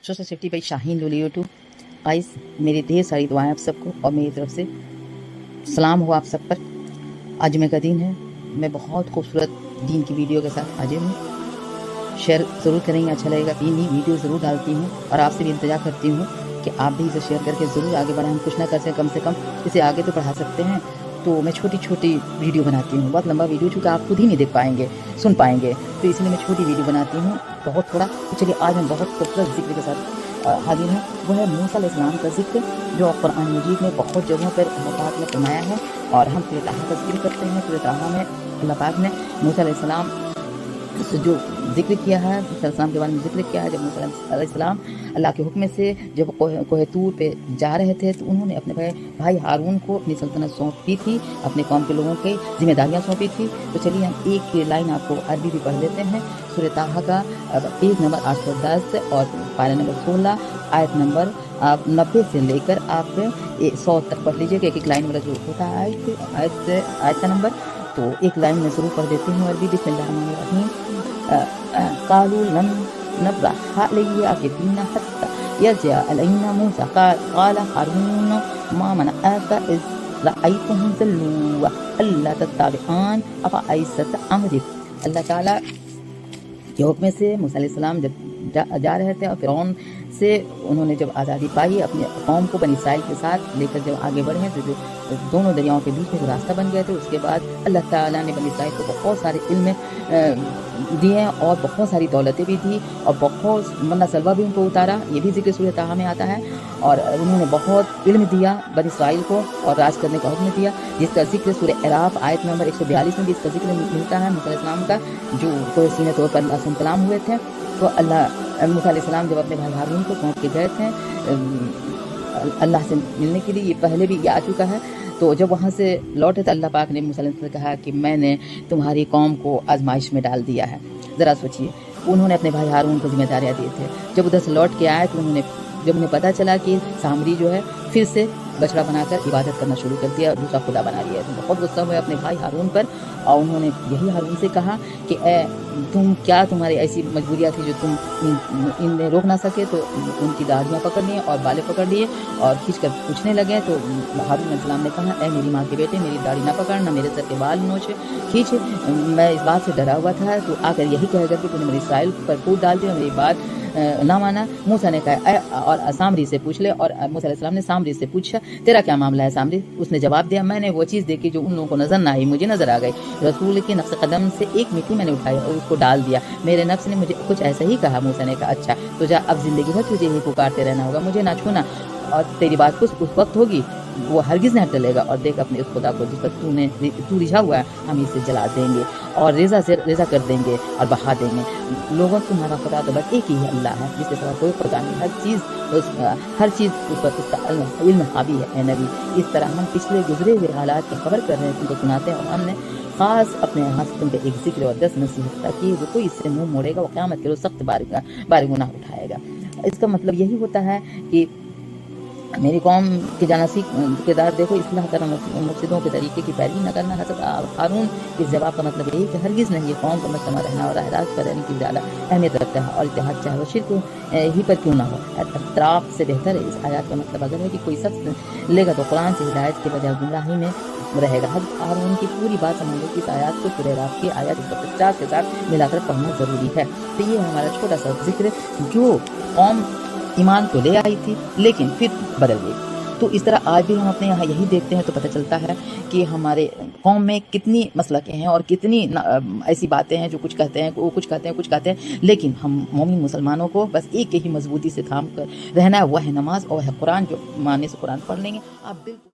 Social safety by Shaheen लुली YouTube. Guys, मेरी ढेर सारी दुआएं आप सबको और मेरी तरफ से सलाम हो आप सब पर। आज जुमे का दिन है, मैं बहुत खूबसूरत दीन की वीडियो के साथ हाजिर हूँ। शेयर ज़रूर करेंगे, अच्छा लगेगा। दीनी वीडियो ज़रूर डालती हूँ और आपसे भी इंतजार करती हूँ कि आप भी इसे शेयर करके ज़रूर आगे बढ़ाएं। कुछ ना कर सकें, कम से कम इसे आगे तो बढ़ा सकते हैं। तो मैं छोटी छोटी वीडियो बनाती हूँ, बहुत लंबा वीडियो चूँकि आप खुद ही नहीं देख पाएंगे, सुन पाएंगे, तो इसलिए मैं छोटी वीडियो बनाती हूँ, बहुत थोड़ा। तो चलिए, आज हम बहुत खूबसूरत जिक्र के साथ हाजिर हैं। वो है मूसा अलैहिस्सलाम का जिक्र, जो कुरान मजीद में बहुत जगहों पर अल्लाह पाक ने फरमाया है। और हम सूरह ताहा का जिक्र करते हैं। सूरह ताहा में अल्लाह पाक ने मूसा अलैहिस्सलाम से जो जिक्र किया है, मूसा अलैहिस्सलाम के बारे में जिक्र किया है। जब मूसा अलैहिस्सलाम अल्लाह के हुक्म से जब कोह तूर पे जा रहे थे, तो उन्होंने अपने भाई हारून को अपनी सल्तनत सौंपी थी, अपने कौम के लोगों की जिम्मेदारियां सौंपी थी। तो चलिए, हम एक लाइन आपको अरबी भी पढ़ लेते हैं। सूरह ताहा का पेज नंबर 810 और पारा नंबर 16, आयत नंबर आप 90 से लेकर आप 100 तक पढ़ लीजिएगा। एक एक लाइन वाला जो होता है आयत का नंबर, तो एक लाइन में ज़रूर पढ़ देती हूँ अरबी। बिस्मिल्लाहिर्रहमानिर्रहीम। कालू लन नब्रह अलैया आकिफीना हत्ता यरजिअ अलैना मूसा क़ाल हारून मा मनअका इज़ रअयतहुम ज़ल्लू अल्ला तत्तबिअन अफ़अयसत अमरी। अल्लाह ताला के हुक्म से मूसा अलैहिस्सलाम जब जा रहे थे और फ़िरौन से उन्होंने जब आज़ादी पाई, अपने कौम को बनी इसराइल के साथ लेकर जब आगे बढ़े, तो जो दोनों दरियाओं के बीच में जो रास्ता बन गया थे, उसके बाद अल्लाह ताला ने बनी इसराइल को बहुत सारे इल्म दिए और बहुत सारी दौलतें भी दी और बहुत मन्ना सलवा भी उनको उतारा। ये भी जिक्र सूरह ताहा में आता है। और उन्होंने बहुत इल्म दिया बनी इसराइल को और राज करने का हुक्म दिया, जिसका जिक्र सूरह अराफ आयत नंबर 142 में भी इसका जिक्र मिलता है। मूसा अलैहिस्सलाम का जो तो सीने तौर पर अल्लाह से कलाम हुए थे, तो मूसा अलैहिस्सलाम जब अपने भाई हारून को सौंप के गए थे अल्लाह से मिलने के लिए, ये पहले भी आ चुका है। तो जब वहाँ से लौटे तो अल्लाह पाक ने मूसा अलैहिस्सलाम से कहा कि मैंने तुम्हारी कौम को आजमाइश में डाल दिया है। ज़रा सोचिए, उन्होंने अपने भाई हारून को जिम्मेदारियाँ दी थे। जब उधर से लौट के आए तो जब उन्हें पता चला कि सामरी जो है फिर से बछड़ा बनाकर इबादत करना शुरू कर दिया और दूसरा खुदा बना लिया, तो बहुत गुस्सा हुआ अपने भाई हारून पर। और उन्होंने यही हारून से कहा कि तुम्हारी ऐसी मजबूरियाँ थी जो तुम इनमें रोक ना सके। तो उनकी दाढ़ियाँ पकड़ लिए और बालें पकड़ लिए और खींच कर पूछने लगे। तो हारून अलैहिस्सलाम ने कहा, ऐ मेरी माँ के बेटे, मेरी दाढ़ी ना पकड़, ना मेरे सर के बाल नोच खींच, मैं इस बात से डरा हुआ था। तो आकर यही कहेगा कि तूने मेरी इसराइल पर फूट डाल दिया, मेरी बात ना माना। मूसा ने कहा और सामरी से पूछ ले। और मूसा अलैहिस्सलाम ने सामरी से पूछा, तेरा क्या मामला है सामरी? उसने जवाब दिया, मैंने वो चीज़ देखी जो उन लोगों को नजर ना आई, मुझे नजर आ गई। रसूल के नफ्स कदम से एक मिट्टी मैंने उठाई और उसको डाल दिया। मेरे नफ्स ने मुझे कुछ ऐसा ही कहा। मूसा ने कहा, अच्छा तो जा, अब जिंदगी भर तुझे ही पुकारते रहना होगा, मुझे ना छूना, और तेरी बात कुछ उस वक्त होगी वो हरगिज़ नहीं टलेगा। और देख अपने उस खुदा को जिस पर तू रिझा हुआ है, हम इसे जला देंगे और रेजा कर देंगे और बहा देंगे। लोगों तुम्हारा खुदा तो बस एक ही है, अल्लाह है, जिसके सिवा कोई खुदा नहीं। हर चीज़ उस पर उसका इल्म हावी है। ए नबी, इस तरह हम पिछले गुजरे हुए हालात की खबर कर रहे हैं, तुमको सुनाते हैं। और हमने ख़ास अपने यहाँ से तुम पे एक जिक्र और 10 नसीहत, ताकि जो कोई इससे मुँह मोड़ेगा वो क़यामत के रोज़ सख्त बारी गुनाह उठाएगा। इसका मतलब यही होता है कि मेरी कौम के जानासी किरदार देखो, इसलिए कर मुफसिदों के तरीके की पैरवी न करना। हज़रत हारून इस जवाब का मतलब यही कि हरगिज़ नहीं, ये कौम का मजतमा रहना और राह रास्त पर रहने की ज़्यादा अहमियत रखता है और इत्तेहाद चाहे वो शिर्क ही पर क्यों ना हो। इत्तराफ़ से बेहतर है। इस आयत का मतलब अगर है कि कोई शख्स लेगा तो कुरान से हिदायत के बजाय गुमराही में रहेगा। हज़रत हारून की पूरी बात समझ कि इस आयत को सूरह अराफ की आयत 150 के साथ मिलाकर पढ़ना ज़रूरी है। तो ये हमारा छोटा सा जिक्र, जो कौम ईमान तो ले आई थी लेकिन फिर बदल गई। तो इस तरह आज भी हम अपने यहाँ यही देखते हैं, तो पता चलता है कि हमारे कौम में कितनी मसलकें हैं और कितनी ऐसी बातें हैं जो कुछ कहते हैं, वो कुछ कहते हैं, लेकिन हम मोमिन मुसलमानों को बस एक ही मजबूती से थाम कर रहना है, वह है नमाज और वह है कुरान। जो मानने से कुरान पढ़ लेंगे आप बिल्कुल